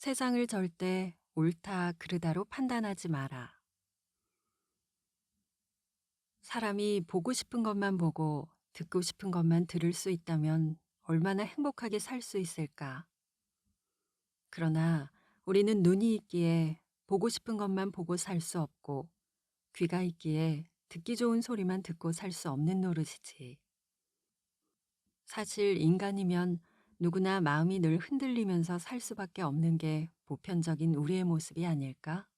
세상을 절대 옳다, 그르다로 판단하지 마라. 사람이 보고 싶은 것만 보고 듣고 싶은 것만 들을 수 있다면 얼마나 행복하게 살 수 있을까? 그러나 우리는 눈이 있기에 보고 싶은 것만 보고 살 수 없고 귀가 있기에 듣기 좋은 소리만 듣고 살 수 없는 노릇이지. 사실 인간이면 누구나 마음이 늘 흔들리면서 살 수밖에 없는 게 보편적인 우리의 모습이 아닐까?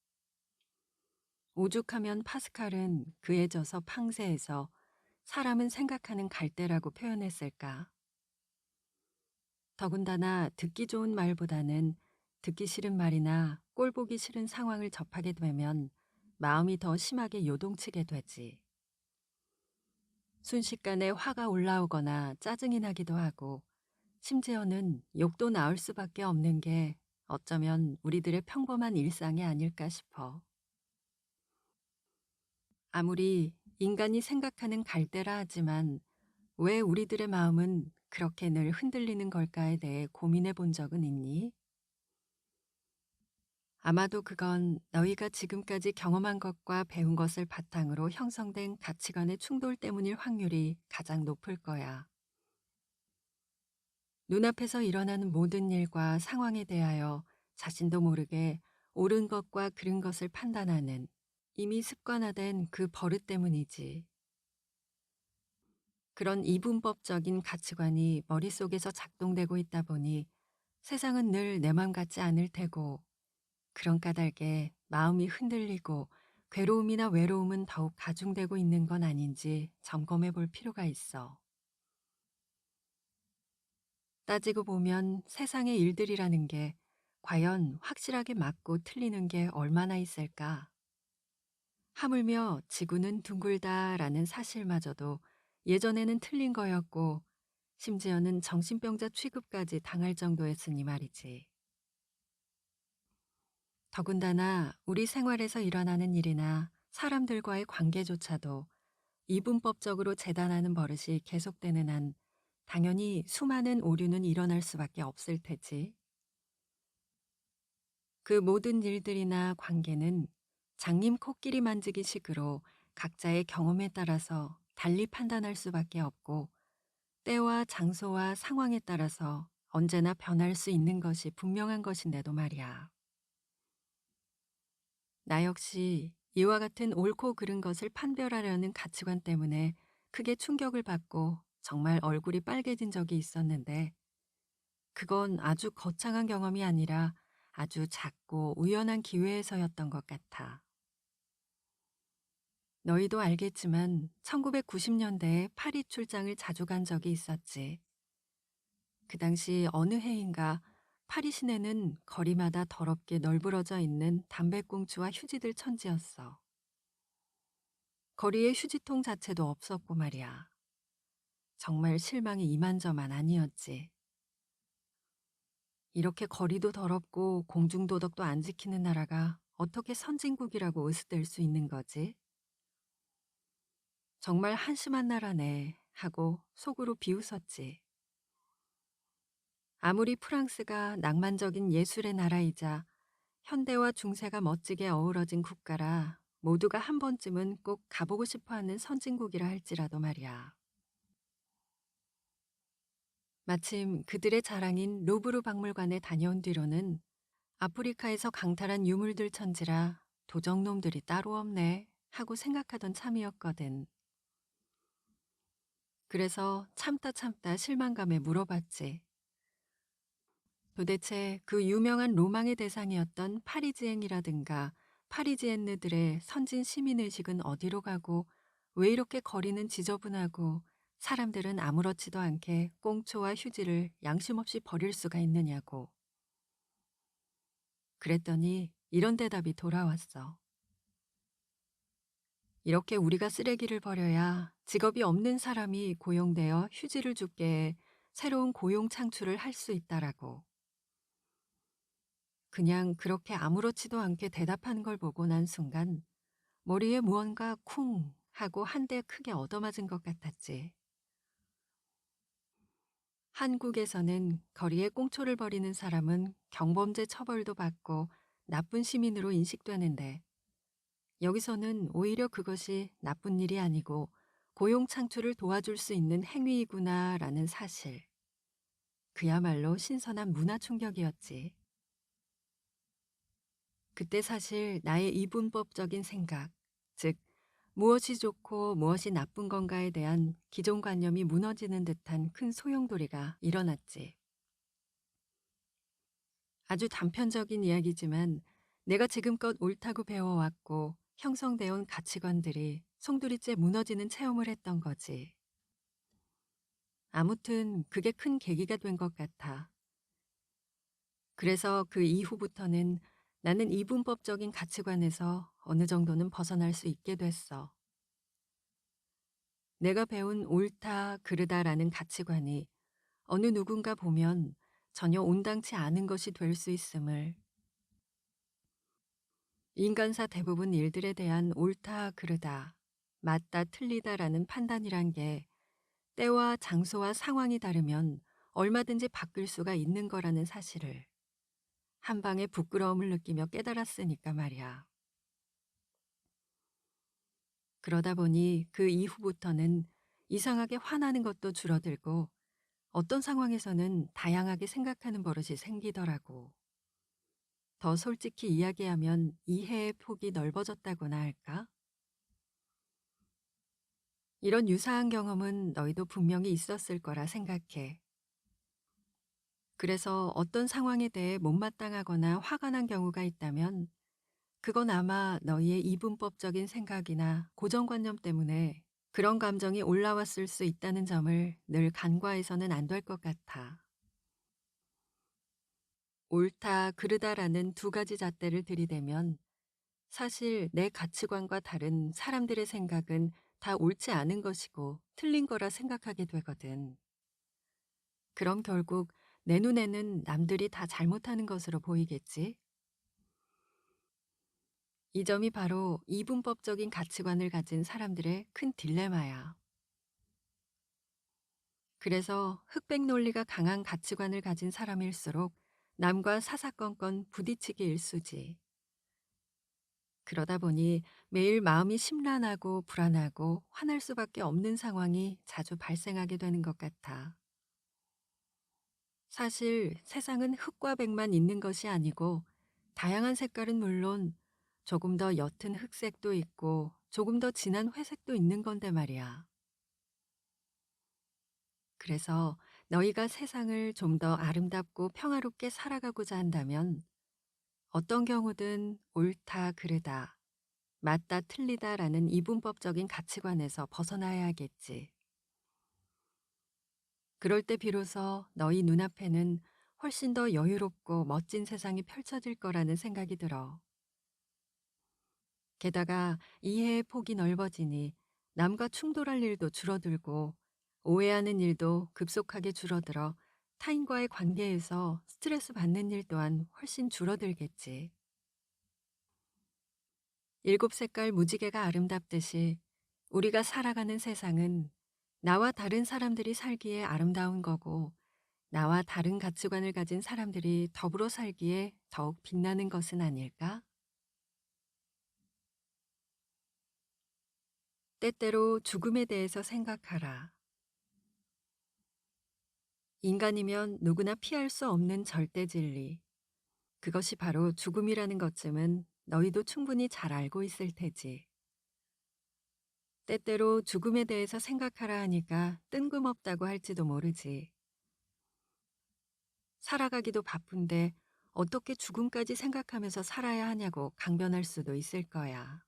오죽하면 파스칼은 그에 져서 팡세에서 사람은 생각하는 갈대라고 표현했을까? 더군다나 듣기 좋은 말보다는 듣기 싫은 말이나 꼴 보기 싫은 상황을 접하게 되면 마음이 더 심하게 요동치게 되지. 순식간에 화가 올라오거나 짜증이 나기도 하고 심지어는 욕도 나올 수밖에 없는 게 어쩌면 우리들의 평범한 일상이 아닐까 싶어. 아무리 인간이 생각하는 갈대라 하지만 왜 우리들의 마음은 그렇게 늘 흔들리는 걸까에 대해 고민해 본 적은 있니? 아마도 그건 너희가 지금까지 경험한 것과 배운 것을 바탕으로 형성된 가치관의 충돌 때문일 확률이 가장 높을 거야. 눈앞에서 일어나는 모든 일과 상황에 대하여 자신도 모르게 옳은 것과 그른 것을 판단하는 이미 습관화된 그 버릇 때문이지. 그런 이분법적인 가치관이 머릿속에서 작동되고 있다 보니 세상은 늘 내 맘 같지 않을 테고 그런 까닭에 마음이 흔들리고 괴로움이나 외로움은 더욱 가중되고 있는 건 아닌지 점검해 볼 필요가 있어. 따지고 보면 세상의 일들이라는 게 과연 확실하게 맞고 틀리는 게 얼마나 있을까? 하물며 지구는 둥글다라는 사실마저도 예전에는 틀린 거였고 심지어는 정신병자 취급까지 당할 정도였으니 말이지. 더군다나 우리 생활에서 일어나는 일이나 사람들과의 관계조차도 이분법적으로 재단하는 버릇이 계속되는 한 당연히 수많은 오류는 일어날 수밖에 없을 테지. 그 모든 일들이나 관계는 장님 코끼리 만지기 식으로 각자의 경험에 따라서 달리 판단할 수밖에 없고 때와 장소와 상황에 따라서 언제나 변할 수 있는 것이 분명한 것인데도 말이야. 나 역시 이와 같은 옳고 그른 것을 판별하려는 가치관 때문에 크게 충격을 받고 정말 얼굴이 빨개진 적이 있었는데 그건 아주 거창한 경험이 아니라 아주 작고 우연한 기회에서였던 것 같아. 너희도 알겠지만 1990년대에 파리 출장을 자주 간 적이 있었지. 그 당시 어느 해인가 파리 시내는 거리마다 더럽게 널브러져 있는 담배꽁초와 휴지들 천지였어. 거리에 휴지통 자체도 없었고 말이야. 정말 실망이 이만저만 아니었지. 이렇게 거리도 더럽고 공중도덕도 안 지키는 나라가 어떻게 선진국이라고 으스댈 수 있는 거지? 정말 한심한 나라네 하고 속으로 비웃었지. 아무리 프랑스가 낭만적인 예술의 나라이자 현대와 중세가 멋지게 어우러진 국가라 모두가 한 번쯤은 꼭 가보고 싶어 하는 선진국이라 할지라도 말이야. 마침 그들의 자랑인 루브르 박물관에 다녀온 뒤로는 아프리카에서 강탈한 유물들 천지라 도적놈들이 따로 없네 하고 생각하던 참이었거든. 그래서 참다 참다 실망감에 물어봤지. 도대체 그 유명한 로망의 대상이었던 파리지앵이라든가 파리지엔느들의 선진 시민의식은 어디로 가고 왜 이렇게 거리는 지저분하고 사람들은 아무렇지도 않게 꽁초와 휴지를 양심 없이 버릴 수가 있느냐고. 그랬더니 이런 대답이 돌아왔어. 이렇게 우리가 쓰레기를 버려야 직업이 없는 사람이 고용되어 휴지를 줍게 해 새로운 고용 창출을 할 수 있다라고. 그냥 그렇게 아무렇지도 않게 대답한 걸 보고 난 순간 머리에 무언가 쿵 하고 한 대 크게 얻어맞은 것 같았지. 한국에서는 거리에 꽁초를 벌이는 사람은 경범죄 처벌도 받고 나쁜 시민으로 인식되는데 여기서는 오히려 그것이 나쁜 일이 아니고 고용 창출을 도와줄 수 있는 행위이구나라는 사실. 그야말로 신선한 문화 충격이었지. 그때 사실 나의 이분법적인 생각, 즉 무엇이 좋고 무엇이 나쁜 건가에 대한 기존 관념이 무너지는 듯한 큰 소용돌이가 일어났지. 아주 단편적인 이야기지만 내가 지금껏 옳다고 배워왔고 형성되어 온 가치관들이 송두리째 무너지는 체험을 했던 거지. 아무튼 그게 큰 계기가 된 것 같아. 그래서 그 이후부터는 나는 이분법적인 가치관에서 어느 정도는 벗어날 수 있게 됐어. 내가 배운 옳다, 그르다라는 가치관이 어느 누군가 보면 전혀 온당치 않은 것이 될 수 있음을, 인간사 대부분 일들에 대한 옳다, 그르다, 맞다, 틀리다라는 판단이란 게 때와 장소와 상황이 다르면 얼마든지 바뀔 수가 있는 거라는 사실을 한 방에 부끄러움을 느끼며 깨달았으니까 말이야. 그러다 보니 그 이후부터는 이상하게 화나는 것도 줄어들고 어떤 상황에서는 다양하게 생각하는 버릇이 생기더라고. 더 솔직히 이야기하면 이해의 폭이 넓어졌다고나 할까? 이런 유사한 경험은 너희도 분명히 있었을 거라 생각해. 그래서 어떤 상황에 대해 못마땅하거나 화가 난 경우가 있다면 그건 아마 너희의 이분법적인 생각이나 고정관념 때문에 그런 감정이 올라왔을 수 있다는 점을 늘 간과해서는 안 될 것 같아. 옳다, 그르다라는 두 가지 잣대를 들이대면 사실 내 가치관과 다른 사람들의 생각은 다 옳지 않은 것이고 틀린 거라 생각하게 되거든. 그럼 결국 내 눈에는 남들이 다 잘못하는 것으로 보이겠지? 이 점이 바로 이분법적인 가치관을 가진 사람들의 큰 딜레마야. 그래서 흑백 논리가 강한 가치관을 가진 사람일수록 남과 사사건건 부딪히기 일쑤지. 그러다 보니 매일 마음이 심란하고 불안하고 화날 수밖에 없는 상황이 자주 발생하게 되는 것 같아. 사실 세상은 흑과 백만 있는 것이 아니고 다양한 색깔은 물론 조금 더 옅은 흑색도 있고 조금 더 진한 회색도 있는 건데 말이야. 그래서 너희가 세상을 좀 더 아름답고 평화롭게 살아가고자 한다면 어떤 경우든 옳다, 그르다, 맞다, 틀리다라는 이분법적인 가치관에서 벗어나야겠지. 그럴 때 비로소 너희 눈앞에는 훨씬 더 여유롭고 멋진 세상이 펼쳐질 거라는 생각이 들어. 게다가 이해의 폭이 넓어지니 남과 충돌할 일도 줄어들고 오해하는 일도 급속하게 줄어들어 타인과의 관계에서 스트레스 받는 일 또한 훨씬 줄어들겠지. 일곱 색깔 무지개가 아름답듯이 우리가 살아가는 세상은 나와 다른 사람들이 살기에 아름다운 거고 나와 다른 가치관을 가진 사람들이 더불어 살기에 더욱 빛나는 것은 아닐까? 때때로 죽음에 대해서 생각하라. 인간이면 누구나 피할 수 없는 절대 진리. 그것이 바로 죽음이라는 것쯤은 너희도 충분히 잘 알고 있을 테지. 때때로 죽음에 대해서 생각하라 하니까 뜬금없다고 할지도 모르지. 살아가기도 바쁜데 어떻게 죽음까지 생각하면서 살아야 하냐고 강변할 수도 있을 거야.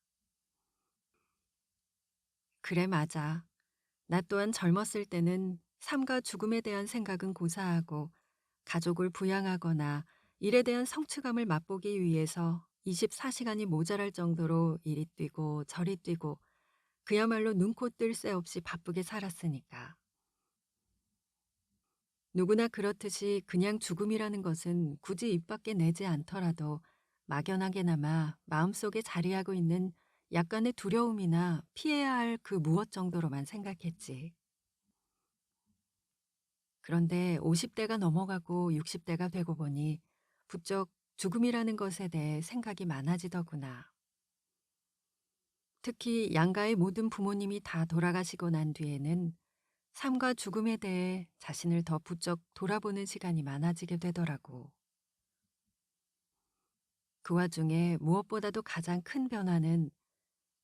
그래, 맞아. 나 또한 젊었을 때는 삶과 죽음에 대한 생각은 고사하고 가족을 부양하거나 일에 대한 성취감을 맛보기 위해서 24시간이 모자랄 정도로 이리 뛰고 저리 뛰고 그야말로 눈코 뜰 새 없이 바쁘게 살았으니까. 누구나 그렇듯이 그냥 죽음이라는 것은 굳이 입 밖에 내지 않더라도 막연하게나마 마음속에 자리하고 있는 약간의 두려움이나 피해야 할 그 무엇 정도로만 생각했지. 그런데 50대가 넘어가고 60대가 되고 보니 부쩍 죽음이라는 것에 대해 생각이 많아지더구나. 특히 양가의 모든 부모님이 다 돌아가시고 난 뒤에는 삶과 죽음에 대해 자신을 더 부쩍 돌아보는 시간이 많아지게 되더라고. 그 와중에 무엇보다도 가장 큰 변화는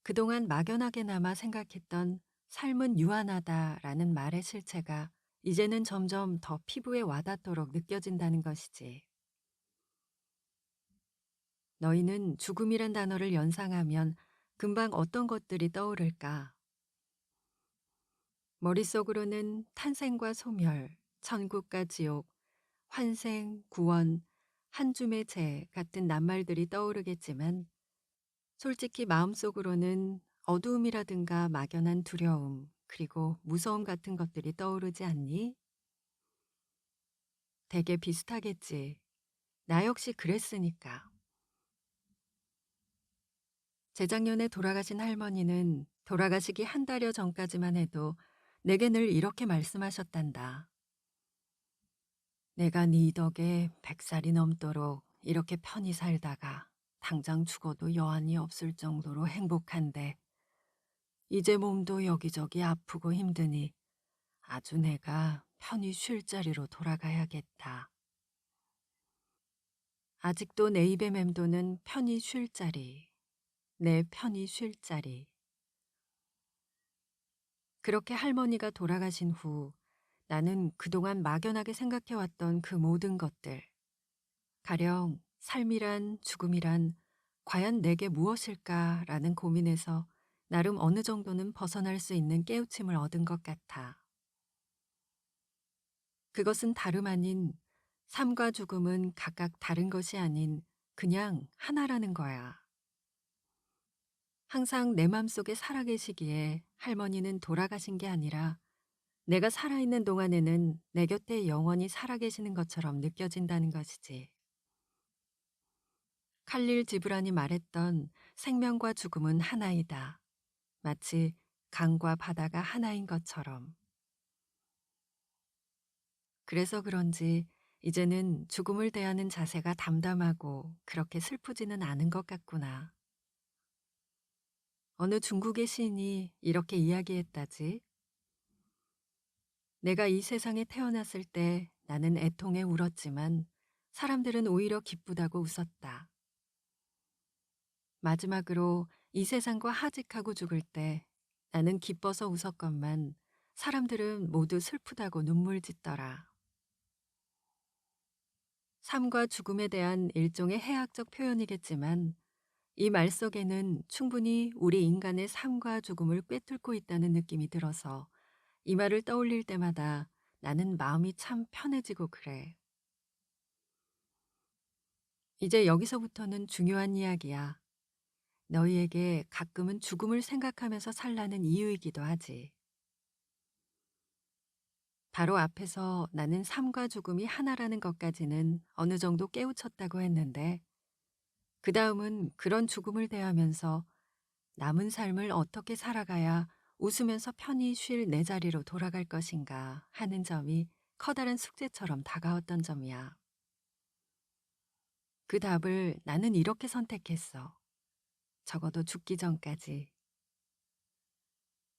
그동안 막연하게나마 생각했던 삶은 유한하다라는 말의 실체가 이제는 점점 더 피부에 와닿도록 느껴진다는 것이지. 너희는 죽음이란 단어를 연상하면 금방 어떤 것들이 떠오를까? 머릿속으로는 탄생과 소멸, 천국과 지옥, 환생, 구원, 한 줌의 재 같은 낱말들이 떠오르겠지만 솔직히 마음속으로는 어두움이라든가 막연한 두려움, 그리고 무서움 같은 것들이 떠오르지 않니? 되게 비슷하겠지. 나 역시 그랬으니까. 재작년에 돌아가신 할머니는 돌아가시기 한 달여 전까지만 해도 내게 늘 이렇게 말씀하셨단다. 내가 네 덕에 100살이 넘도록 이렇게 편히 살다가 당장 죽어도 여한이 없을 정도로 행복한데 이제 몸도 여기저기 아프고 힘드니 아주 내가 편히 쉴 자리로 돌아가야겠다. 아직도 내 입에 맴도는 편히 쉴 자리, 내 편히 쉴 자리. 그렇게 할머니가 돌아가신 후 나는 그동안 막연하게 생각해왔던 그 모든 것들, 가령 삶이란 죽음이란 과연 내게 무엇일까라는 고민에서 나름 어느 정도는 벗어날 수 있는 깨우침을 얻은 것 같아. 그것은 다름 아닌 삶과 죽음은 각각 다른 것이 아닌 그냥 하나라는 거야. 항상 내 맘속에 살아계시기에 할머니는 돌아가신 게 아니라 내가 살아있는 동안에는 내 곁에 영원히 살아계시는 것처럼 느껴진다는 것이지. 칼릴 지브란이 말했던 생명과 죽음은 하나이다. 마치 강과 바다가 하나인 것처럼. 그래서 그런지 이제는 죽음을 대하는 자세가 담담하고 그렇게 슬프지는 않은 것 같구나. 어느 중국의 시인이 이렇게 이야기했다지. 내가 이 세상에 태어났을 때 나는 애통에 울었지만 사람들은 오히려 기쁘다고 웃었다. 마지막으로 이 세상과 하직하고 죽을 때 나는 기뻐서 웃었건만 사람들은 모두 슬프다고 눈물 짓더라. 삶과 죽음에 대한 일종의 해학적 표현이겠지만 이 말 속에는 충분히 우리 인간의 삶과 죽음을 꿰뚫고 있다는 느낌이 들어서 이 말을 떠올릴 때마다 나는 마음이 참 편해지고 그래. 이제 여기서부터는 중요한 이야기야. 너희에게 가끔은 죽음을 생각하면서 살라는 이유이기도 하지. 바로 앞에서 나는 삶과 죽음이 하나라는 것까지는 어느 정도 깨우쳤다고 했는데 그 다음은 그런 죽음을 대하면서 남은 삶을 어떻게 살아가야 웃으면서 편히 쉴 내 자리로 돌아갈 것인가 하는 점이 커다란 숙제처럼 다가왔던 점이야. 그 답을 나는 이렇게 선택했어. 적어도 죽기 전까지.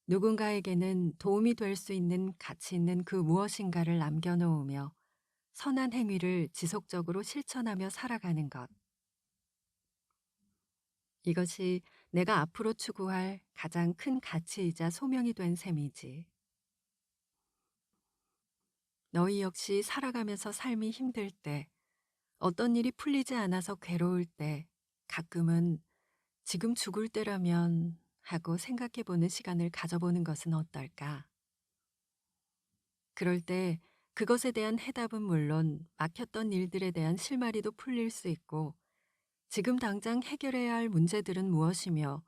누군가에게는 도움이 될 수 있는 가치 있는 그 무엇인가를 남겨놓으며 선한 행위를 지속적으로 실천하며 살아가는 것. 이것이 내가 앞으로 추구할 가장 큰 가치이자 소명이 된 셈이지. 너희 역시 살아가면서 삶이 힘들 때, 어떤 일이 풀리지 않아서 괴로울 때, 가끔은 지금 죽을 때라면 하고 생각해보는 시간을 가져보는 것은 어떨까? 그럴 때 그것에 대한 해답은 물론 막혔던 일들에 대한 실마리도 풀릴 수 있고 지금 당장 해결해야 할 문제들은 무엇이며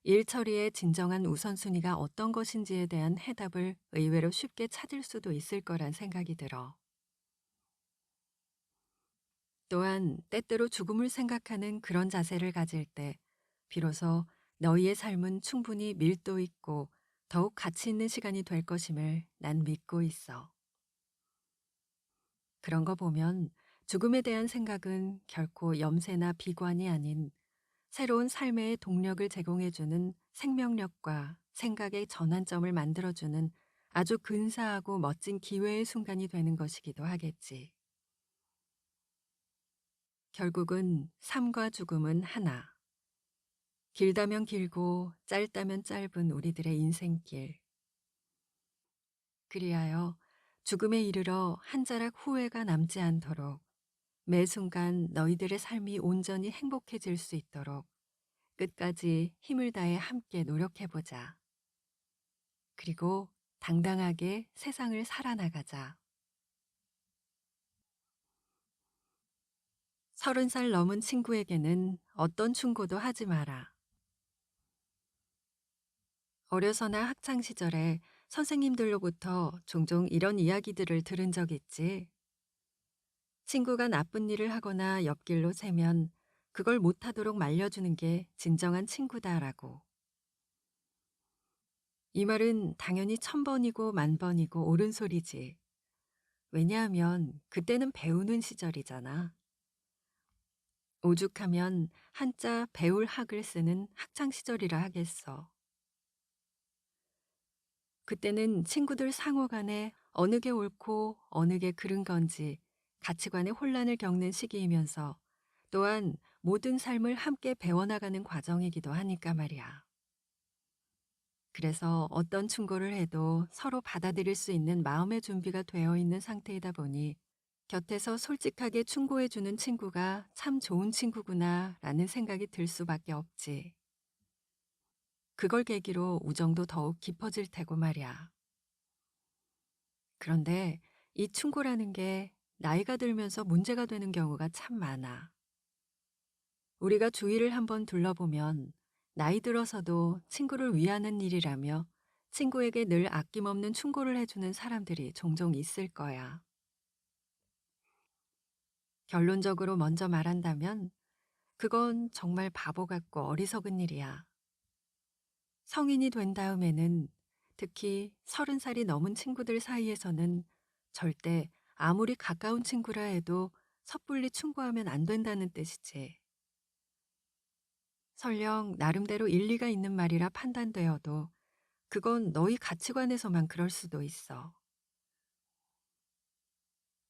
일 처리의 진정한 우선순위가 어떤 것인지에 대한 해답을 의외로 쉽게 찾을 수도 있을 거란 생각이 들어. 또한 때때로 죽음을 생각하는 그런 자세를 가질 때 비로소 너희의 삶은 충분히 밀도 있고 더욱 가치 있는 시간이 될 것임을 난 믿고 있어. 그런 거 보면 죽음에 대한 생각은 결코 염세나 비관이 아닌 새로운 삶의 동력을 제공해주는 생명력과 생각의 전환점을 만들어주는 아주 근사하고 멋진 기회의 순간이 되는 것이기도 하겠지. 결국은 삶과 죽음은 하나. 길다면 길고 짧다면 짧은 우리들의 인생길. 그리하여 죽음에 이르러 한 자락 후회가 남지 않도록 매 순간 너희들의 삶이 온전히 행복해질 수 있도록 끝까지 힘을 다해 함께 노력해보자. 그리고 당당하게 세상을 살아나가자. 30살 넘은 친구에게는 어떤 충고도 하지 마라. 어려서나 학창 시절에 선생님들로부터 종종 이런 이야기들을 들은 적 있지. 친구가 나쁜 일을 하거나 옆길로 새면 그걸 못하도록 말려주는 게 진정한 친구다라고. 이 말은 당연히 1000번이고 10,000번이고 옳은 소리지. 왜냐하면 그때는 배우는 시절이잖아. 오죽하면 한자 배울 학을 쓰는 학창 시절이라 하겠어. 그때는 친구들 상호 간에 어느 게 옳고 어느 게 그른 건지 가치관의 혼란을 겪는 시기이면서 또한 모든 삶을 함께 배워나가는 과정이기도 하니까 말이야. 그래서 어떤 충고를 해도 서로 받아들일 수 있는 마음의 준비가 되어 있는 상태이다 보니 곁에서 솔직하게 충고해주는 친구가 참 좋은 친구구나 라는 생각이 들 수밖에 없지. 그걸 계기로 우정도 더욱 깊어질 테고 말이야. 그런데 이 충고라는 게 나이가 들면서 문제가 되는 경우가 참 많아. 우리가 주위를 한번 둘러보면 나이 들어서도 친구를 위하는 일이라며 친구에게 늘 아낌없는 충고를 해주는 사람들이 종종 있을 거야. 결론적으로 먼저 말한다면 그건 정말 바보 같고 어리석은 일이야. 성인이 된 다음에는 특히 30살이 넘은 친구들 사이에서는 절대 아무리 가까운 친구라 해도 섣불리 충고하면 안 된다는 뜻이지. 설령 나름대로 일리가 있는 말이라 판단되어도 그건 너희 가치관에서만 그럴 수도 있어.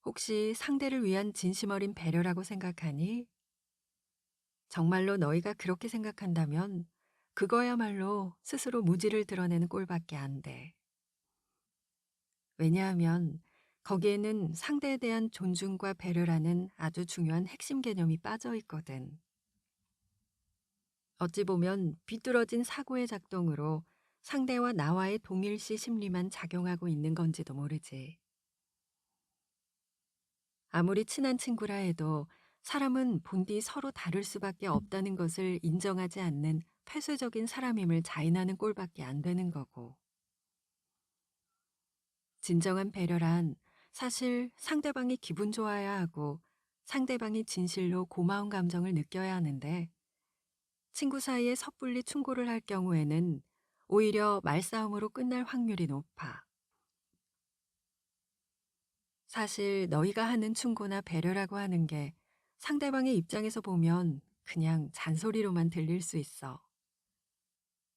혹시 상대를 위한 진심 어린 배려라고 생각하니? 정말로 너희가 그렇게 생각한다면 그거야말로 스스로 무지를 드러내는 꼴밖에 안 돼. 왜냐하면 거기에는 상대에 대한 존중과 배려라는 아주 중요한 핵심 개념이 빠져 있거든. 어찌 보면 비뚤어진 사고의 작동으로 상대와 나와의 동일시 심리만 작용하고 있는 건지도 모르지. 아무리 친한 친구라 해도 사람은 본디 서로 다를 수밖에 없다는 것을 인정하지 않는 폐쇄적인 사람임을 자인하는 꼴밖에 안 되는 거고. 진정한 배려란 사실 상대방이 기분 좋아야 하고 상대방이 진실로 고마운 감정을 느껴야 하는데 친구 사이에 섣불리 충고를 할 경우에는 오히려 말싸움으로 끝날 확률이 높아. 사실 너희가 하는 충고나 배려라고 하는 게 상대방의 입장에서 보면 그냥 잔소리로만 들릴 수 있어.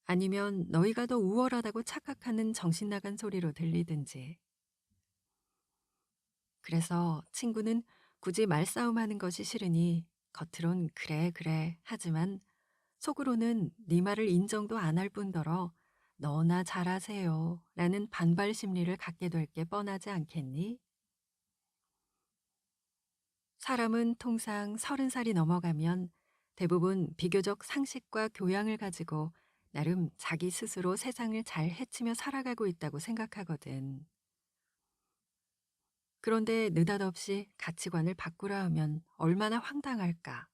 아니면 너희가 더 우월하다고 착각하는 정신 나간 소리로 들리든지. 그래서 친구는 굳이 말싸움하는 것이 싫으니 겉으론 그래 그래 하지만 속으로는 네 말을 인정도 안 할 뿐더러 너나 잘하세요 라는 반발 심리를 갖게 될 게 뻔하지 않겠니? 사람은 통상 30살이 넘어가면 대부분 비교적 상식과 교양을 가지고 나름 자기 스스로 세상을 잘 헤치며 살아가고 있다고 생각하거든. 그런데 느닷없이 가치관을 바꾸라 하면 얼마나 황당할까?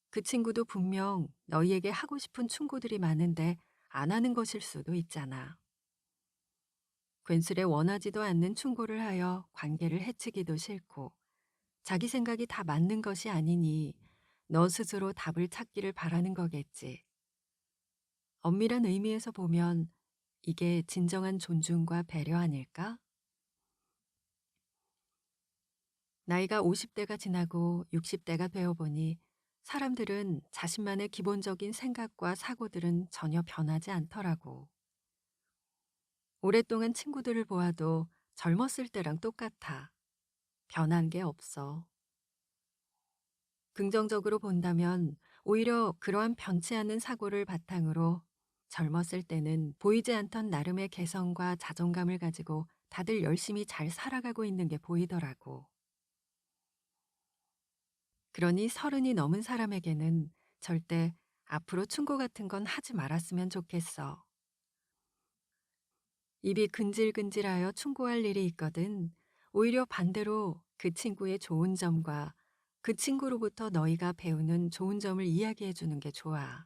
그 친구도 분명 너희에게 하고 싶은 충고들이 많은데 안 하는 것일 수도 있잖아. 괜스레 원하지도 않는 충고를 하여 관계를 해치기도 싫고 자기 생각이 다 맞는 것이 아니니 너 스스로 답을 찾기를 바라는 거겠지. 엄밀한 의미에서 보면 이게 진정한 존중과 배려 아닐까? 나이가 50대가 지나고 60대가 되어 보니 사람들은 자신만의 기본적인 생각과 사고들은 전혀 변하지 않더라고. 오랫동안 친구들을 보아도 젊었을 때랑 똑같아. 변한 게 없어. 긍정적으로 본다면 오히려 그러한 변치 않은 사고를 바탕으로 젊었을 때는 보이지 않던 나름의 개성과 자존감을 가지고 다들 열심히 잘 살아가고 있는 게 보이더라고. 그러니 서른이 넘은 사람에게는 절대 앞으로 충고 같은 건 하지 말았으면 좋겠어. 입이 근질근질하여 충고할 일이 있거든 오히려 반대로 그 친구의 좋은 점과 그 친구로부터 너희가 배우는 좋은 점을 이야기해 주는 게 좋아.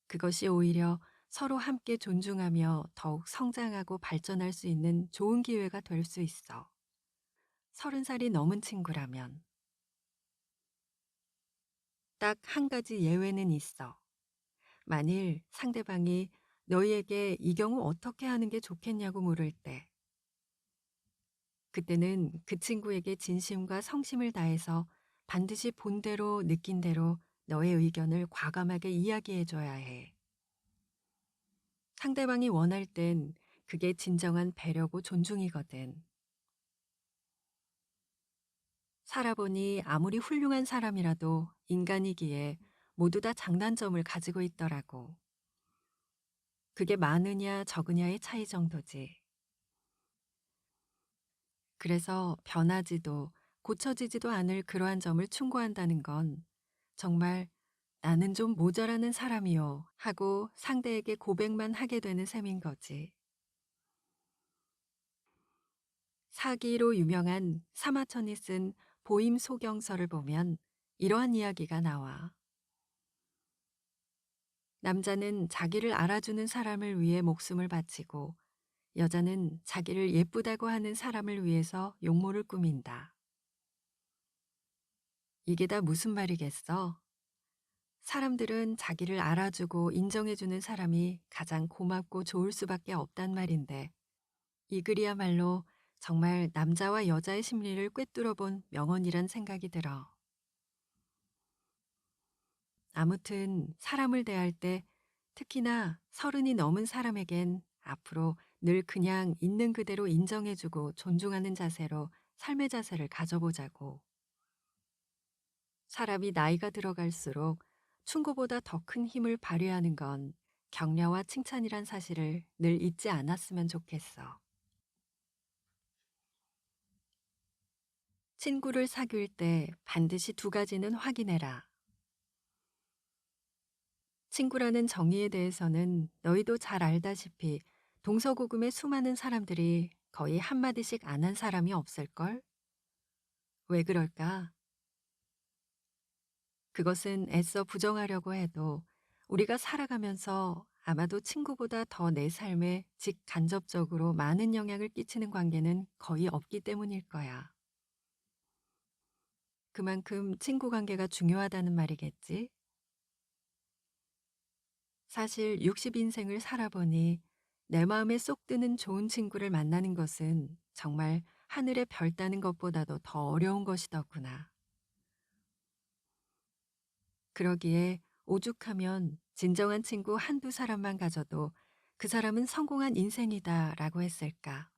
그것이 오히려 서로 함께 존중하며 더욱 성장하고 발전할 수 있는 좋은 기회가 될 수 있어. 30살이 넘은 친구라면. 딱 한 가지 예외는 있어. 만일 상대방이 너희에게 이 경우 어떻게 하는 게 좋겠냐고 물을 때, 그때는 그 친구에게 진심과 성심을 다해서 반드시 본 대로 느낀 대로 너의 의견을 과감하게 이야기해 줘야 해. 상대방이 원할 땐 그게 진정한 배려고 존중이거든. 살아보니 아무리 훌륭한 사람이라도 인간이기에 모두 다 장단점을 가지고 있더라고. 그게 많으냐 적으냐의 차이 정도지. 그래서 변하지도 고쳐지지도 않을 그러한 점을 충고한다는 건 정말 나는 좀 모자라는 사람이요 하고 상대에게 고백만 하게 되는 셈인 거지. 사기로 유명한 사마천이 쓴 보임소경서를 보면 이러한 이야기가 나와. 남자는 자기를 알아주는 사람을 위해 목숨을 바치고 여자는 자기를 예쁘다고 하는 사람을 위해서 용모를 꾸민다. 이게 다 무슨 말이겠어? 사람들은 자기를 알아주고 인정해주는 사람이 가장 고맙고 좋을 수밖에 없단 말인데 이 글이야말로 정말 남자와 여자의 심리를 꿰뚫어 본 명언이란 생각이 들어. 아무튼 사람을 대할 때 특히나 30이 넘은 사람에겐 앞으로 늘 그냥 있는 그대로 인정해주고 존중하는 자세로 삶의 자세를 가져보자고. 사람이 나이가 들어갈수록 충고보다 더 큰 힘을 발휘하는 건 격려와 칭찬이란 사실을 늘 잊지 않았으면 좋겠어. 친구를 사귈 때 반드시 두 가지는 확인해라. 친구라는 정의에 대해서는 너희도 잘 알다시피 동서고금의 수많은 사람들이 거의 한마디씩 안 한 사람이 없을걸? 왜 그럴까? 그것은 애써 부정하려고 해도 우리가 살아가면서 아마도 친구보다 더 내 삶에 직간접적으로 많은 영향을 끼치는 관계는 거의 없기 때문일 거야. 그만큼 친구 관계가 중요하다는 말이겠지? 사실 60인생을 살아보니 내 마음에 쏙 드는 좋은 친구를 만나는 것은 정말 하늘의 별 따는 것보다도 더 어려운 것이더구나. 그러기에 오죽하면 진정한 친구 한두 사람만 가져도 그 사람은 성공한 인생이다라고 했을까.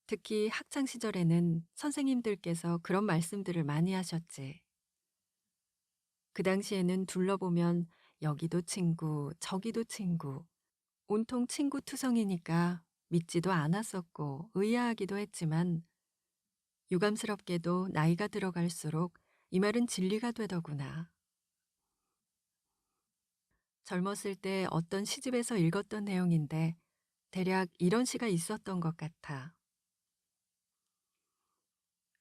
특히 학창 시절에는 선생님들께서 그런 말씀들을 많이 하셨지. 그 당시에는 둘러보면 여기도 친구, 저기도 친구, 온통 친구 투성이니까 믿지도 않았었고 의아하기도 했지만 유감스럽게도 나이가 들어갈수록 이 말은 진리가 되더구나. 젊었을 때 어떤 시집에서 읽었던 내용인데 대략 이런 시가 있었던 것 같아.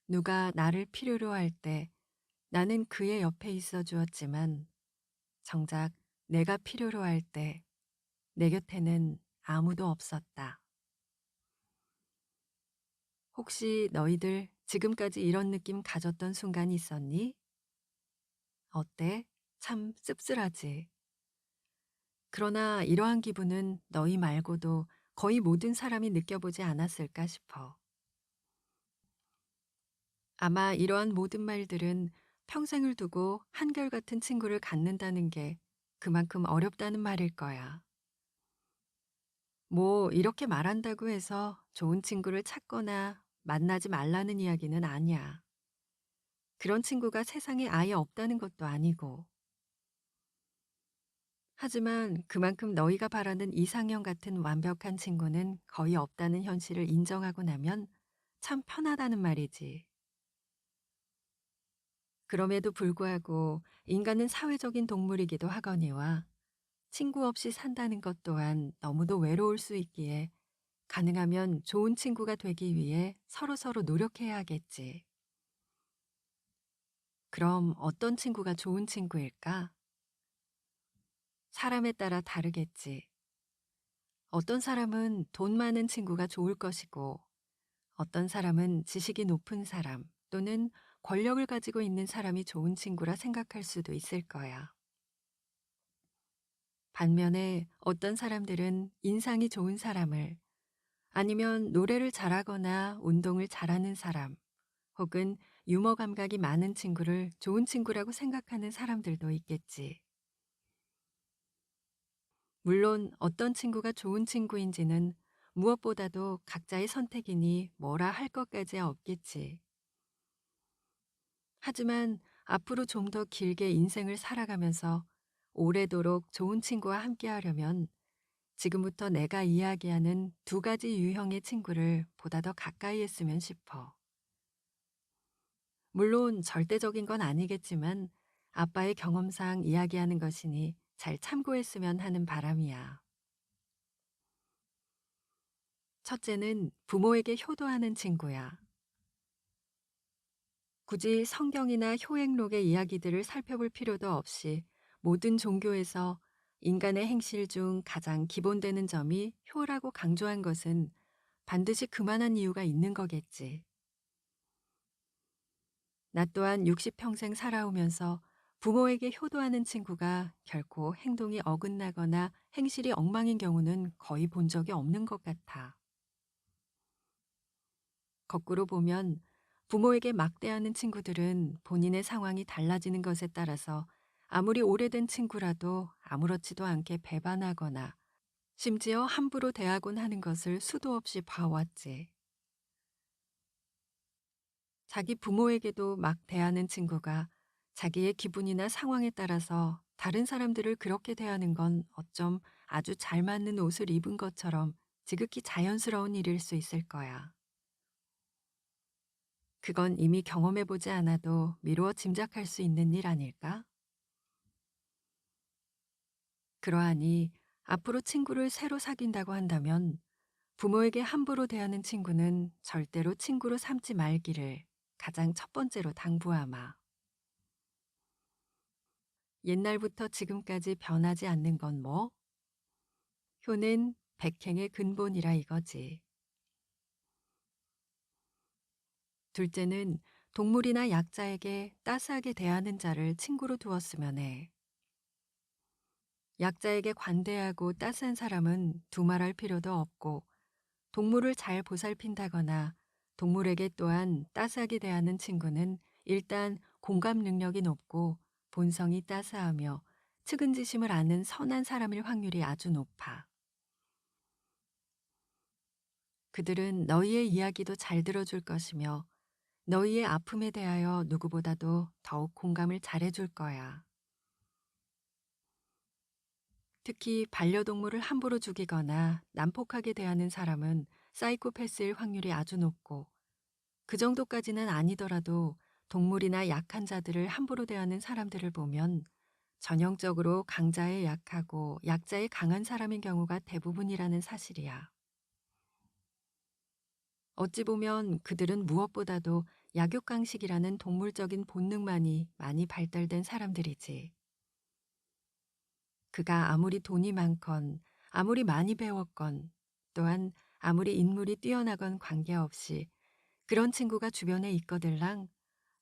누가 나를 필요로 할 때 나는 그의 옆에 있어 주었지만 정작 내가 필요로 할 때 내 곁에는 아무도 없었다. 혹시 너희들 지금까지 이런 느낌 가졌던 순간이 있었니? 어때? 참 씁쓸하지. 그러나 이러한 기분은 너희 말고도 거의 모든 사람이 느껴보지 않았을까 싶어. 아마 이러한 모든 말들은 평생을 두고 한결같은 친구를 갖는다는 게 그만큼 어렵다는 말일 거야. 뭐 이렇게 말한다고 해서 좋은 친구를 찾거나 만나지 말라는 이야기는 아니야. 그런 친구가 세상에 아예 없다는 것도 아니고. 하지만 그만큼 너희가 바라는 이상형 같은 완벽한 친구는 거의 없다는 현실을 인정하고 나면 참 편하다는 말이지. 그럼에도 불구하고 인간은 사회적인 동물이기도 하거니와 친구 없이 산다는 것 또한 너무도 외로울 수 있기에 가능하면 좋은 친구가 되기 위해 서로서로 노력해야겠지. 그럼 어떤 친구가 좋은 친구일까? 사람에 따라 다르겠지. 어떤 사람은 돈 많은 친구가 좋을 것이고, 어떤 사람은 지식이 높은 사람 또는 권력을 가지고 있는 사람이 좋은 친구라 생각할 수도 있을 거야. 반면에 어떤 사람들은 인상이 좋은 사람을 아니면 노래를 잘하거나 운동을 잘하는 사람 혹은 유머 감각이 많은 친구를 좋은 친구라고 생각하는 사람들도 있겠지. 물론 어떤 친구가 좋은 친구인지는 무엇보다도 각자의 선택이니 뭐라 할 것까지 없겠지. 하지만 앞으로 좀 더 길게 인생을 살아가면서 오래도록 좋은 친구와 함께 하려면 지금부터 내가 이야기하는 두 가지 유형의 친구를 보다 더 가까이 했으면 싶어. 물론 절대적인 건 아니겠지만 아빠의 경험상 이야기하는 것이니 잘 참고했으면 하는 바람이야. 첫째는 부모에게 효도하는 친구야. 굳이 성경이나 효행록의 이야기들을 살펴볼 필요도 없이 모든 종교에서 인간의 행실 중 가장 기본되는 점이 효라고 강조한 것은 반드시 그만한 이유가 있는 거겠지. 나 또한 60평생 살아오면서 부모에게 효도하는 친구가 결코 행동이 어긋나거나 행실이 엉망인 경우는 거의 본 적이 없는 것 같아. 거꾸로 보면 부모에게 막대하는 친구들은 본인의 상황이 달라지는 것에 따라서 아무리 오래된 친구라도 아무렇지도 않게 배반하거나 심지어 함부로 대하곤 하는 것을 수도 없이 봐왔지. 자기 부모에게도 막 대하는 친구가 자기의 기분이나 상황에 따라서 다른 사람들을 그렇게 대하는 건 어쩜 아주 잘 맞는 옷을 입은 것처럼 지극히 자연스러운 일일 수 있을 거야. 그건 이미 경험해보지 않아도 미루어 짐작할 수 있는 일 아닐까? 그러하니 앞으로 친구를 새로 사귄다고 한다면 부모에게 함부로 대하는 친구는 절대로 친구로 삼지 말기를 가장 첫 번째로 당부하마. 옛날부터 지금까지 변하지 않는 건 뭐? 효는 백행의 근본이라 이거지. 둘째는 동물이나 약자에게 따스하게 대하는 자를 친구로 두었으면 해. 약자에게 관대하고 따스한 사람은 두말할 필요도 없고 동물을 잘 보살핀다거나 동물에게 또한 따스하게 대하는 친구는 일단 공감 능력이 높고 본성이 따스하며 측은지심을 아는 선한 사람일 확률이 아주 높아. 그들은 너희의 이야기도 잘 들어줄 것이며 너희의 아픔에 대하여 누구보다도 더욱 공감을 잘해줄 거야. 특히 반려동물을 함부로 죽이거나 난폭하게 대하는 사람은 사이코패스일 확률이 아주 높고 그 정도까지는 아니더라도 동물이나 약한 자들을 함부로 대하는 사람들을 보면 전형적으로 강자에 약하고 약자에 강한 사람인 경우가 대부분이라는 사실이야. 어찌 보면 그들은 무엇보다도 약육강식이라는 동물적인 본능만이 많이 발달된 사람들이지. 그가 아무리 돈이 많건 아무리 많이 배웠건 또한 아무리 인물이 뛰어나건 관계없이 그런 친구가 주변에 있거들랑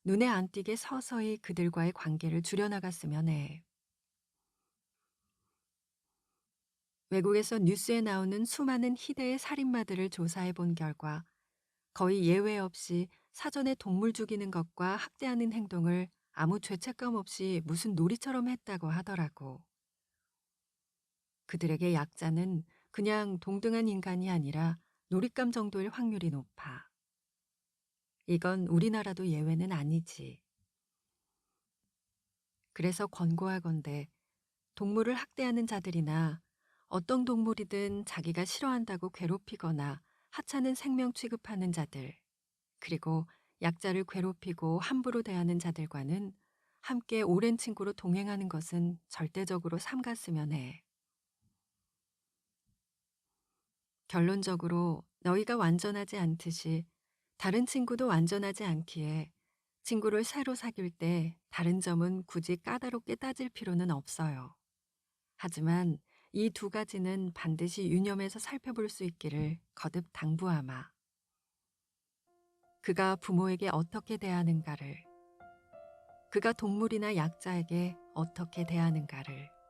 눈에 안 띄게 서서히 그들과의 관계를 줄여나갔으면 해. 외국에서 뉴스에 나오는 수많은 희대의 살인마들을 조사해 본 결과 거의 예외 없이 사전에 동물 죽이는 것과 학대하는 행동을 아무 죄책감 없이 무슨 놀이처럼 했다고 하더라고. 그들에게 약자는 그냥 동등한 인간이 아니라 놀잇감 정도일 확률이 높아. 이건 우리나라도 예외는 아니지. 그래서 권고하건대 동물을 학대하는 자들이나 어떤 동물이든 자기가 싫어한다고 괴롭히거나 하찮은 생명 취급하는 자들, 그리고 약자를 괴롭히고 함부로 대하는 자들과는 함께 오랜 친구로 동행하는 것은 절대적으로 삼갔으면 해. 결론적으로 너희가 완전하지 않듯이 다른 친구도 완전하지 않기에 친구를 새로 사귈 때 다른 점은 굳이 까다롭게 따질 필요는 없어요. 하지만 이 두 가지는 반드시 유념해서 살펴볼 수 있기를 거듭 당부하마. 그가 부모에게 어떻게 대하는가를, 그가 동물이나 약자에게 어떻게 대하는가를.